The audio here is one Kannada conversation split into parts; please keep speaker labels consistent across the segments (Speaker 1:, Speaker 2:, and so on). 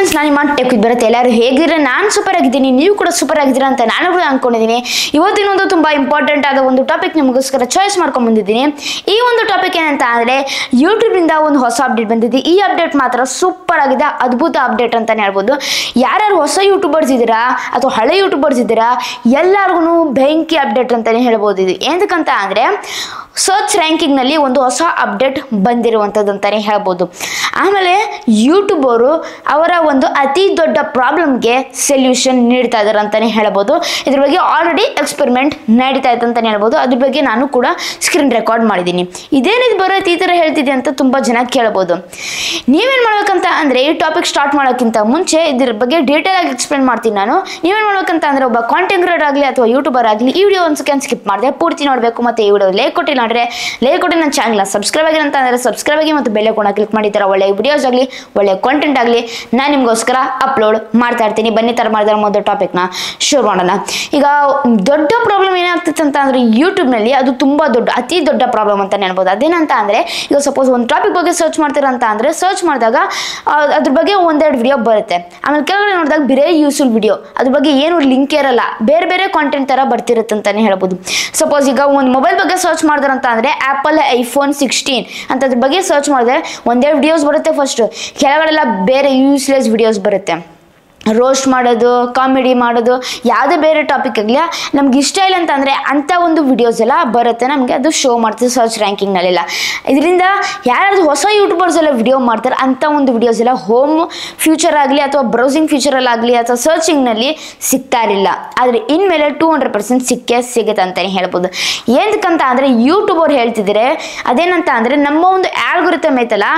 Speaker 1: ಫ್ರೆಂಡ್ಸ್, ನಾನು ನಿಮ್ಮ ಟೆಕ್ ವಿತ್ ಬರುತ್ತೆ. ಎಲ್ಲರೂ ಹೇಗಿದ್ರೆ ನಾನು ಸೂಪರ್ ಆಗಿದ್ದೀನಿ, ನೀವು ಕೂಡ ಸೂಪರ್ ಆಗಿದ್ದೀರಾ ಅಂತ ನಾನು ಕೂಡ ಅನ್ಕೊಂಡಿದ್ದೀನಿ. ಇವತ್ತಿನೊಂದು ತುಂಬಾ ಇಂಪಾರ್ಟೆಂಟ್ ಆದ ಒಂದು ಟಾಪಿಕ್ ನಿಮಗೋಸ್ಕರ ಚಾಯ್ಸ್ ಮಾಡ್ಕೊಂಡು ಬಂದಿದ್ದೀನಿ. ಈ ಒಂದು ಟಾಪಿಕ್ ಏನಂತ ಅಂದರೆ ಯೂಟ್ಯೂಬಿಂದ ಒಂದು ಹೊಸ ಅಪ್ಡೇಟ್ ಬಂದಿದೆ. ಈ ಅಪ್ಡೇಟ್ ಮಾತ್ರ ಸೂಪರ್ ಆಗಿದೆ, ಅದ್ಭುತ ಅಪ್ಡೇಟ್ ಅಂತಾನೆ ಹೇಳ್ಬೋದು. ಯಾರ್ಯಾರು ಹೊಸ ಯೂಟ್ಯೂಬರ್ಸ್ ಇದ್ದೀರಾ ಅಥವಾ ಹಳೆ ಯೂಟ್ಯೂಬರ್ಸ್ ಇದ್ದೀರಾ ಎಲ್ಲರಿಗೂ ಬೆಂಕಿ ಅಪ್ಡೇಟ್ ಅಂತಾನೆ ಹೇಳ್ಬೋದು. ಇದು ಏನಕ್ಕಂತ ಅಂದರೆ ಸರ್ಚ್ ರ್ಯಾಂಕಿಂಗ್ನಲ್ಲಿ ಒಂದು ಹೊಸ ಅಪ್ಡೇಟ್ ಬಂದಿರುವಂಥದ್ದು ಅಂತಲೇ ಹೇಳ್ಬೋದು. ಆಮೇಲೆ ಯೂಟ್ಯೂಬರು ಅವರ ಒಂದು ಅತಿ ದೊಡ್ಡ ಪ್ರಾಬ್ಲಮ್ಗೆ ಸೊಲ್ಯೂಷನ್ ನೀಡ್ತಾ ಇದ್ದಾರೆ ಅಂತಲೇ ಹೇಳ್ಬೋದು. ಇದ್ರ ಬಗ್ಗೆ ಆಲ್ರೆಡಿ ಎಕ್ಸ್ಪೆರಿಮೆಂಟ್ ನಡೀತಾ ಇತ್ತು ಅಂತಲೇ ಹೇಳ್ಬೋದು. ಅದ್ರ ಬಗ್ಗೆ ನಾನು ಕೂಡ ಸ್ಕ್ರೀನ್ ರೆಕಾರ್ಡ್ ಮಾಡಿದ್ದೀನಿ. ಇದೇನಿದು ಬರುತ್ತೆ ಈ ಥರ ಹೇಳ್ತಿದೆ ಅಂತ ತುಂಬ ಜನ ಕೇಳ್ಬೋದು. ನೀವೇನು ಮಾಡ್ಬೇಕಂತ ಅಂದರೆ ಈ ಟಾಪಿಕ್ ಸ್ಟಾರ್ಟ್ ಮಾಡೋಕ್ಕಿಂತ ಮುಂಚೆ ಇದ್ರ ಬಗ್ಗೆ ಡೀಟೇಲ್ ಆಗಿ ಎಕ್ಸ್ಪ್ಲೇನ್ ಮಾಡ್ತೀನಿ ನಾನು. ನೀವೇನು ಮಾಡ್ಬೇಕಂತ ಅಂದರೆ ಒಬ್ಬ ಕಾಂಟೆಂಟ್ ಕ್ರಿಯೇಟರ್ ಆಗಲಿ ಅಥವಾ ಯೂಟ್ಯೂಬರ್ ಆಗಲಿ ಈ ವಿಡಿಯೋ ಒಂದು ಸೆಕೆಂಡ್ ಸ್ಕಿಪ್ ಮಾಡಿದೆ ಪೂರ್ತಿ ನೋಡಬೇಕು. ಮತ್ತು ಈ ವಿಡಿಯೋ ಲೈಕ್ ಕೊಟ್ಟಿಲ್ಲ ಅಂದರೆ ಲೈಕ್ ಕೊಟ್ಟು ನನ್ನ ಚಾನಲ್ನ ಸಬ್ಸ್ಕ್ರೈಬ್ ಆಗಿಲ್ಲ ಅಂತ ಅಂದರೆ ಸಬ್ಸ್ಕ್ರೈಬ್ ಆಗಿ ಮತ್ತು ಬೆಲ್ ಐಕಾನ್ ಕ್ಲಿಕ್ ಮಾಡಿ. ಥರ ಒಳ್ಳೆ ವಿಡಿಯೋಸ್ ಆಗಲಿ ಒಳ್ಳೆ ಕಾಂಟೆಂಟ್ ಆಗಲಿ ನಾನು ನಿಮಗೋಸ್ಕರ ಅಪ್ಲೋಡ್ ಮಾಡ್ತಾ ಇರ್ತೀನಿ. ಬನ್ನಿ ಥರ ಮಾಡಿದ್ರೆ ಮೊದಲು ಟಾಪಿಕ್ನ ಶುರು ಮಾಡೋಣ. ಈಗ ದೊಡ್ಡ ಪ್ರಾಬ್ಲಮ್ ಏನಾಗ್ತಿತ್ತು ಅಂತ ಅಂದರೆ ಯೂಟ್ಯೂಬ್ನಲ್ಲಿ ಅದು ತುಂಬ ಅತಿ ದೊಡ್ಡ ಪ್ರಾಬ್ಲಮ್ ಅಂತ ಹೇಳ್ಬೋದು. ಅದೇನಂತ ಅಂದರೆ ಈಗ ಸಪೋಸ್ ಒಂದು ಟಾಪಿಕ್ ಬಗ್ಗೆ ಸರ್ಚ್ ಮಾಡ್ತೀರಂತ ಅಂದರೆ ಸರ್ಚ್ ಮಾಡಿದಾಗ ಅದ್ರ ಬಗ್ಗೆ ಒಂದೆರಡು ವಿಡಿಯೋ ಬರುತ್ತೆ. ಆಮೇಲೆ ಕೆಳಗಡೆ ನೋಡಿದಾಗ ಬೇರೆ ಯೂಸ್ಫುಲ್ ವಿಡಿಯೋ, ಅದ್ರ ಬಗ್ಗೆ ಏನು ಲಿಂಕ್ ಇರಲ್ಲ, ಬೇರೆ ಬೇರೆ ಕಾಂಟೆಂಟ್ ಥರ ಬರ್ತಿರುತ್ತೆ ಅಂತಲೇ ಹೇಳ್ಬೋದು. ಸಪೋಸ್ ಈಗ ಒಂದು ಮೊಬೈಲ್ ಬಗ್ಗೆ ಸರ್ಚ್ ಮಾಡಿದ್ರಂತ ಅಂದರೆ ಆ್ಯಪಲ್ ಐಫೋನ್ 16 ಅಂತ ಅದ್ರ ಬಗ್ಗೆ ಸರ್ಚ್ ಮಾಡಿದ್ರೆ ಒಂದೇ ವಿಡಿಯೋಸ್ ಬರುತ್ತೆ. ಫಸ್ಟ್ ಕೆಳಗಡೆಲ್ಲ ಬೇರೆ ಯೂಸ್ಲೆಸ್ ವಿಡಿಯೋಸ್ ಬರುತ್ತೆ. ರೋಸ್ಟ್ ಮಾಡೋದು, ಕಾಮಿಡಿ ಮಾಡೋದು, ಯಾವುದೇ ಬೇರೆ ಟಾಪಿಕ್ ಆಗಲಿ ನಮ್ಗೆ ಇಷ್ಟ ಇಲ್ಲ ಅಂತ ಅಂದರೆ ಅಂಥ ಒಂದು ವಿಡಿಯೋಸ್ ಎಲ್ಲ ಬರುತ್ತೆ. ನಮಗೆ ಅದು ಶೋ ಮಾಡ್ತೀವಿ ಸರ್ಚ್ ರ್ಯಾಂಕಿಂಗ್ನಲ್ಲೆಲ್ಲ. ಇದರಿಂದ ಯಾರಾದ್ರೂ ಹೊಸ ಯೂಟ್ಯೂಬರ್ಸ್ ಎಲ್ಲ ವಿಡಿಯೋ ಮಾಡ್ತಾರೆ ಅಂಥ ಒಂದು ವಿಡಿಯೋಸ್ ಎಲ್ಲ ಹೋಮ್ ಫ್ಯೂಚರ್ ಆಗಲಿ ಅಥವಾ ಬ್ರೌಸಿಂಗ್ ಫ್ಯೂಚರಲ್ಲಾಗಲಿ ಅಥವಾ ಸರ್ಚಿಂಗ್ನಲ್ಲಿ ಸಿಗ್ತಾ ಇರಲಿಲ್ಲ. ಆದರೆ ಇನ್ಮೇಲೆ 200% ಸಿಗುತ್ತೆ ಅಂತಲೇ ಹೇಳ್ಬೋದು. ಏನಕ್ಕಂತ ಅಂದರೆ ಯೂಟ್ಯೂಬರ್ ಹೇಳ್ತಿದ್ದಾರೆ ಅದೇನಂತ ಅಂದರೆ ನಮ್ಮ ಒಂದು ಆಲ್ಗೊರಿಥಮ್ ಐತಲ್ಲ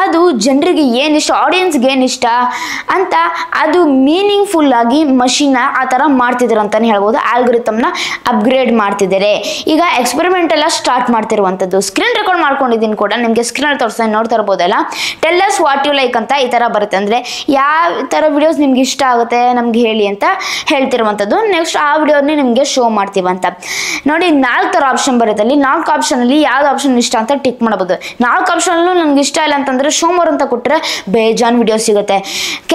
Speaker 1: ಅದು ಜನರಿಗೆ ಏನಿಷ್ಟ, ಆಡಿಯನ್ಸ್ಗೆ ಏನಿಷ್ಟ ಅಂತ ಅದು ಮೀನಿಂಗ್ಫುಲ್ ಆಗಿ ಮಷೀನ್ ಆ ಥರ ಮಾಡ್ತಿದ್ರು ಅಂತಾನೆ ಹೇಳ್ಬೋದು. ಆಲ್ಗೊರಿಥಮ್ನ ಅಪ್ಗ್ರೇಡ್ ಮಾಡ್ತಿದ್ದಾರೆ. ಈಗ ಎಕ್ಸ್ಪೆರಿಮೆಂಟ್ ಎಲ್ಲ ಸ್ಟಾರ್ಟ್ ಮಾಡ್ತಿರುವಂಥದ್ದು. ಸ್ಕ್ರೀನ್ ರೆಕಾರ್ಡ್ ಮಾಡ್ಕೊಂಡಿದ್ದೀನಿ ಕೂಡ ನಿಮಗೆ ಸ್ಕ್ರೀನಲ್ಲಿ ತೋರಿಸ್ತಾ ನೋಡ್ತಾ ಇರ್ಬೋದಲ್ಲ. Tell us what you like ಅಂತ ಈ ಥರ ಬರುತ್ತೆ. ಅಂದರೆ ಯಾವ ಥರ ವಿಡಿಯೋಸ್ ನಿಮ್ಗೆ ಇಷ್ಟ ಆಗುತ್ತೆ ನಮ್ಗೆ ಹೇಳಿ ಅಂತ ಹೇಳ್ತಿರುವಂಥದ್ದು. ನೆಕ್ಸ್ಟ್ ಆ ವಿಡಿಯೋನೇ ನಿಮಗೆ ಶೋ ಮಾಡ್ತೀವಂತ. ನೋಡಿ 4 ಥರ ಆಪ್ಷನ್ ಬರುತ್ತೆ. ಅಲ್ಲಿ 4 ಆಪ್ಷನಲ್ಲಿ ಯಾವ್ದು ಆಪ್ಷನ್ ಇಷ್ಟ ಅಂತ ಟಿಕ್ ಮಾಡ್ಬೋದು. 4 ಆಪ್ಷನಲ್ಲೂ ನಮ್ಗೆ ಇಷ್ಟ ಇಲ್ಲ ಅಂತಂದರೆ ಶೋ ಮೋರ್ ಅಂತ ಕೊಟ್ಟರೆ ಬೇಜಾನ್ ವಿಡಿಯೋಸ್ ಸಿಗುತ್ತೆ.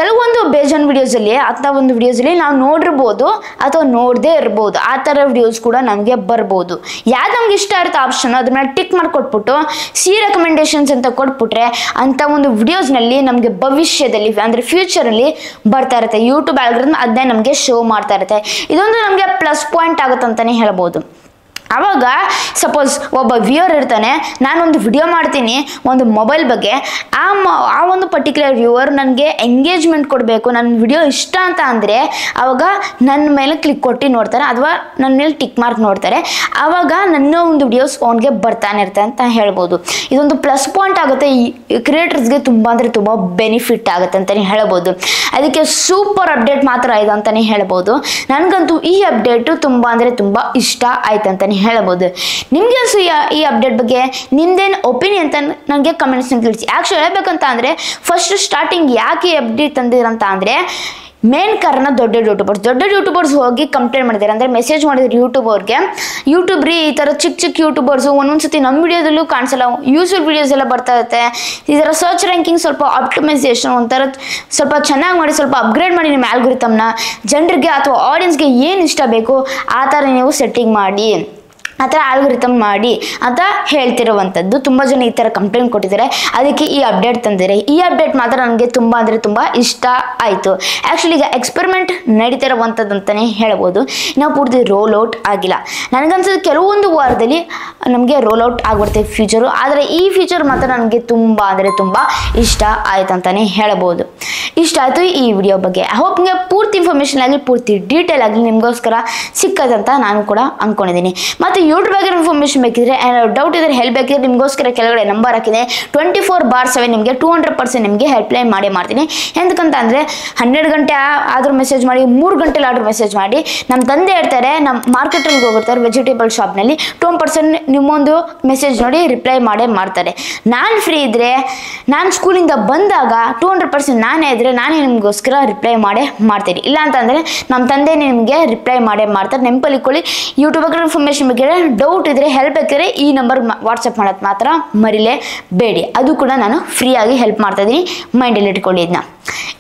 Speaker 1: ಕೆಲವೊಂದು ಬೇಜಾನ್ ವಿಡಿಯೋಸಲ್ಲಿ ಅಂಥ ಒಂದು ವಿಡಿಯೋಸಲ್ಲಿ ನಾವು ನೋಡಿರ್ಬೋದು ಅಥವಾ ನೋಡದೇ ಇರ್ಬೋದು. ಆ ಥರ ವಿಡಿಯೋಸ್ ಕೂಡ ನಮಗೆ ಬರ್ಬೋದು. ಯಾವ್ದು ನಮ್ಗೆ ಇಷ್ಟ ಇರುತ್ತೆ ಆಪ್ಷನ್ ಅದ್ರ ಮೇಲೆ ಟಿಕ್ ಮಾಡಿ ಕೊಟ್ಬಿಟ್ಟು ರೆಕಮೆಂಡೇಶನ್ಸ್ ಅಂತ ಕೊಟ್ಬಿಟ್ರೆ ಅಂಥ ಒಂದು ವಿಡಿಯೋಸ್ನಲ್ಲಿ ನಮಗೆ ಭವಿಷ್ಯದಲ್ಲಿ ಅಂದರೆ ಫ್ಯೂಚರಲ್ಲಿ ಬರ್ತಾ ಇರುತ್ತೆ. ಯೂಟ್ಯೂಬ್ ಆಲ್ಗೊರಿಥಮ್ ಅದನ್ನೇ ನಮಗೆ ಶೋ ಮಾಡ್ತಾ ಇರುತ್ತೆ. ಇದೊಂದು ನಮಗೆ ಪ್ಲಸ್ ಪಾಯಿಂಟ್ ಆಗುತ್ತೆ ಅಂತಲೇ ಹೇಳ್ಬೋದು. ಆವಾಗ ಸಪೋಸ್ ಒಬ್ಬ ವ್ಯೂವರ್ ಇರ್ತಾನೆ, ನಾನೊಂದು ವಿಡಿಯೋ ಮಾಡ್ತೀನಿ ಒಂದು ಮೊಬೈಲ್ ಬಗ್ಗೆ, ಆ ಒಂದು ಪರ್ಟಿಕ್ಯುಲರ್ ವ್ಯೂವರ್ ನನಗೆ ಎಂಗೇಜ್ಮೆಂಟ್ ಕೊಡಬೇಕು, ನನ್ನ ವಿಡಿಯೋ ಇಷ್ಟ ಅಂತ ಅಂದರೆ ಆವಾಗ ನನ್ನ ಮೇಲೆ ಕ್ಲಿಕ್ ಕೊಟ್ಟು ನೋಡ್ತಾರೆ ಅಥವಾ ನನ್ನ ಮೇಲೆ ಟಿಕ್ ಮಾರ್ಕ್ ನೋಡ್ತಾರೆ. ಆವಾಗ ನನ್ನ ಒಂದು ವಿಡಿಯೋಸ್ ಫೋನ್ಗೆ ಬರ್ತಾನೆ ಇರ್ತಾರೆ ಅಂತ ಹೇಳ್ಬೋದು. ಇದೊಂದು ಪ್ಲಸ್ ಪಾಯಿಂಟ್ ಆಗುತ್ತೆ. ಈ ಕ್ರಿಯೇಟರ್ಸ್ಗೆ ತುಂಬ ಅಂದರೆ ತುಂಬ ಬೆನಿಫಿಟ್ ಆಗುತ್ತೆ ಅಂತಲೇ ಹೇಳ್ಬೋದು. ಅದಕ್ಕೆ ಸೂಪರ್ ಅಪ್ಡೇಟ್ ಮಾತ್ರ ಇದೆ ಅಂತಲೇ ಹೇಳ್ಬೋದು. ನನಗಂತೂ ಈ ಅಪ್ಡೇಟು ತುಂಬ ಅಂದರೆ ತುಂಬ ಇಷ್ಟ ಆಯ್ತು ಅಂತಲೇ ಹೇಳ್ಬೋದು. ನಿಮಗೆ ಈ ಅಪ್ಡೇಟ್ ಬಗ್ಗೆ ನಿಮ್ದೇನು ಒಪಿನಿಯನ್ ಅಂತ ನನಗೆ ಕಮೆಂಟ್ಸ್ನ ತಿಳಿಸಿ. ಆ್ಯಕ್ಚುಲಿ ಹೇಳ್ಬೇಕಂತ ಅಂದರೆ ಫಸ್ಟ್ ಸ್ಟಾರ್ಟಿಂಗ್ ಯಾಕೆ ಈ ಅಪ್ಡೇಟ್ ತಂದಿರಂತ ಅಂದರೆ ಮೇನ್ ಕಾರಣ ದೊಡ್ಡ ಯೂಟ್ಯೂಬರ್ಸ್ ಹೋಗಿ ಕಂಪ್ಲೇಂಟ್ ಮಾಡಿದ್ದಾರೆ. ಅಂದರೆ ಮೆಸೇಜ್ ಮಾಡಿದ್ರು ಯೂಟ್ಯೂಬ್ ರೀ ಈ ಥರ ಚಿಕ್ಕ ಯೂಟ್ಯೂಬರ್ಸು ಒಂದೊಂದ್ಸತಿ ನಮ್ಮ ವಿಡಿಯೋದಲ್ಲೂ ಕಾಣಿಸಲ್ಲ, ಯೂಸ್ಫುಲ್ ವಿಡಿಯೋಸ್ ಎಲ್ಲ ಬರ್ತಾ ಇರುತ್ತೆ. ಈ ಥರ ಸರ್ಚ್ ರ್ಯಾಂಕಿಂಗ್ ಸ್ವಲ್ಪ ಆಪ್ಟಿಮೈಸೇಷನ್ ಒಂಥರ ಸ್ವಲ್ಪ ಚೆನ್ನಾಗಿ ಮಾಡಿ ಸ್ವಲ್ಪ ಅಪ್ಗ್ರೇಡ್ ಮಾಡಿ ನಿಮ್ಮ ಆಲ್ಗೊರಿಥಮ್ನ ಜನರಿಗೆ ಅಥವಾ ಆಡಿಯನ್ಸ್ಗೆ ಏನು ಇಷ್ಟ ಬೇಕು ಆ ಥರ ನೀವು ಸೆಟ್ಟಿಂಗ್ ಮಾಡಿ, ಆ ಥರ ಆಲ್ಗೊರಿಥಮ್ ಮಾಡಿ ಅಂತ ಹೇಳ್ತಿರುವಂಥದ್ದು. ತುಂಬ ಜನ ಈ ಥರ ಕಂಪ್ಲೇಂಟ್ ಕೊಟ್ಟಿದ್ದಾರೆ. ಅದಕ್ಕೆ ಈ ಅಪ್ಡೇಟ್ ತಂದಿದ್ದಾರೆ. ಈ ಅಪ್ಡೇಟ್ ಮಾತ್ರ ನನಗೆ ತುಂಬ ಅಂದರೆ ತುಂಬ ಇಷ್ಟ ಆಯಿತು. ಆ್ಯಕ್ಚುಲಿ ಈಗ ಎಕ್ಸ್ಪೆರಿಮೆಂಟ್ ನಡೀತಿರುವಂಥದ್ದು ಅಂತಲೇ ಹೇಳ್ಬೋದು. ನಾವು ಪೂರ್ತಿ ರೋಲ್ ಔಟ್ ಆಗಿಲ್ಲ. ನನಗನ್ಸೋದು ಕೆಲವೊಂದು ವಾರದಲ್ಲಿ ನಮಗೆ ರೋಲ್ ಔಟ್ ಆಗಿಬಿಡುತ್ತೆ ಫ್ಯೂಚರು. ಆದರೆ ಈ ಫ್ಯೂಚರ್ ಮಾತ್ರ ನನಗೆ ತುಂಬ ಅಂದರೆ ತುಂಬ ಇಷ್ಟ ಆಯ್ತು ಅಂತಲೇ ಹೇಳ್ಬೋದು. ಇಷ್ಟ ಆಯಿತು ಈ ವಿಡಿಯೋ ಬಗ್ಗೆ. ಐ ಹೋಪ್ ನಿಮಗೆ ಪೂರ್ತಿ ಇನ್ಫಾರ್ಮೇಷನ್ ಆಗಲಿ ಪೂರ್ತಿ ಡೀಟೇಲ್ ಆಗಲಿ ನಿಮಗೋಸ್ಕರ ಸಿಕ್ಕದಂತ ನಾನು ಕೂಡ ಅಂದ್ಕೊಂಡಿದ್ದೀನಿ. ಮತ್ತು ಯೂಟ್ಯೂಬ್ ಬಗ್ಗೆ ಇನ್ಫಾರ್ಮೇಷನ್ ಬೇಕಿದ್ರೆ ಡೌಟ್ ಇದ್ರೆ ಹೆಲ್ಪ್ ಬೇಕಿದ್ರೆ ನಿಮಗೋಸ್ಕರ ಕೆಳಗಡೆ ನಂಬರ್ ಹಾಕಿದೆ 24/7 ನಿಮಗೆ 200% ನಿಮಗೆ ಹೆಲ್ಪ್ಲೈನ್ ಮಾಡೇ ಮಾಡ್ತೀನಿ. ಎಂತಕ್ಕಂತ ಅಂದರೆ 12 ಗಂಟೆ ಆದರೂ ಮೆಸೇಜ್ ಮಾಡಿ, 3 ಗಂಟೆಲಿ ಆದರೂ ಮೆಸೇಜ್ ಮಾಡಿ. ನಮ್ಮ ತಂದೆ ಇರ್ತಾರೆ, ನಮ್ಮ ಮಾರ್ಕೆಟಲ್ಲಿ ಹೋಗಿರ್ತಾರೆ ವೆಜಿಟೇಬಲ್ ಶಾಪ್ನಲ್ಲಿ, 2% ನಿಮ್ಮೊಂದು ಮೆಸೇಜ್ ನೋಡಿ ರಿಪ್ಲೈ ಮಾಡೇ ಮಾಡ್ತಾರೆ. ನಾನು ಫ್ರೀ ಇದ್ದರೆ ನಾನು ಸ್ಕೂಲಿಂದ ಬಂದಾಗ 200% ನಾನೇ ಇದ್ದರೆ ನಾನೇ ನಿಮಗೋಸ್ಕರ ರಿಪ್ಲೈ ಮಾಡೇ ಮಾಡ್ತೀನಿ. ಇಲ್ಲ ಅಂತಂದರೆ ನಮ್ಮ ತಂದೆ ನಿಮಗೆ ರಿಪ್ಲೈ ಮಾಡೇ ಮಾಡ್ತಾರೆ. ನೆನಪಲ್ಲಿ ಇಟ್ಕೊಳ್ಳಿ. ಯೂಟ್ಯೂಬ್ ಬಗ್ಗೆ ಇನ್ಫಾರ್ಮೇಷನ್ ಬಗ್ಗೆ ಬೇರೆ ಡೌಟ್ ಇದ್ದರೆ ಹೆಲ್ಪ್ ಬೇಕಿದ್ರೆ ಈ ನಂಬರ್ ವಾಟ್ಸಪ್ ಮಾಡೋದು ಮಾತ್ರ ಮರಿಲೇಬೇಡಿ. ಅದು ಕೂಡ ನಾನು ಫ್ರೀಯಾಗಿ ಹೆಲ್ಪ್ ಮಾಡ್ತಾ ಇದ್ದೀನಿ, ಮೈಂಡಲ್ಲಿ ಇಟ್ಕೊಳ್ಳಿ ಇದನ್ನ.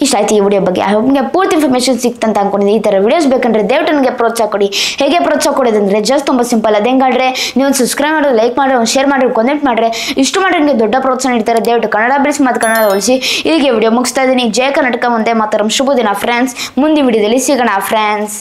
Speaker 1: ಇಷ್ಟ ಆಯ್ತು ಈ ವಿಡಿಯೋ ಬಗ್ಗೆ. ನಿಮಗೆ ಪೂರ್ತಿ ಇನ್ಫಾರ್ಮೇಷನ್ ಸಿಕ್ತಂತ ಅನ್ಕೊಂಡಿದ್ದೀನಿ. ಈ ಥರ ವಿಡಿಯೋಸ್ ಬೇಕಂದ್ರೆ ದಯವಿಟ್ಟು ನನಗೆ ಪ್ರೋತ್ಸಾಹ ಕೊಡಿ. ಹೇಗೆ ಪ್ರೋತ್ಸಾಹ ಕೊಡೋದಂದ್ರೆ ಜಸ್ಟ್ ತುಂಬ ಸಿಂಪಲ್. ಅದು ಹೆಂಗಾದ್ರೆ ನೀವು ಒಂದು ಸಬ್ಸ್ಕ್ರೈಬ್ ಮಾಡೋದು, ಲೈಕ್ ಮಾಡಿ, ಒಂದು ಶೇರ್ ಮಾಡಿ, ಕಾಮೆಂಟ್ ಮಾಡಿದ್ರೆ ಇಷ್ಟು ಮಾಡಿ ನಿಮಗೆ ದೊಡ್ಡ ಪ್ರೋತ್ಸಾಹ ನೀಡ್ತಾರೆ. ದಯವಿಟ್ಟು ಕನ್ನಡ ಬೆಳೆಸಿ ಮತ್ತು ಕನ್ನಡ ಉಳಿಸಿ. ಇಲ್ಲಿಗೆ ವಿಡಿಯೋ ಮುಗಿಸ್ತಾ ಇದ್ದೀನಿ. ಜಯ ಕರ್ನಾಟಕ, ಒಂದೇ ಮಾತರಂ. ಶುಭ ದಿನ ಫ್ರೆಂಡ್ಸ್. ಮುಂದಿನ ವಿಡಿಯೋದಲ್ಲಿ ಸಿಗೋಣ ಫ್ರೆಂಡ್ಸ್.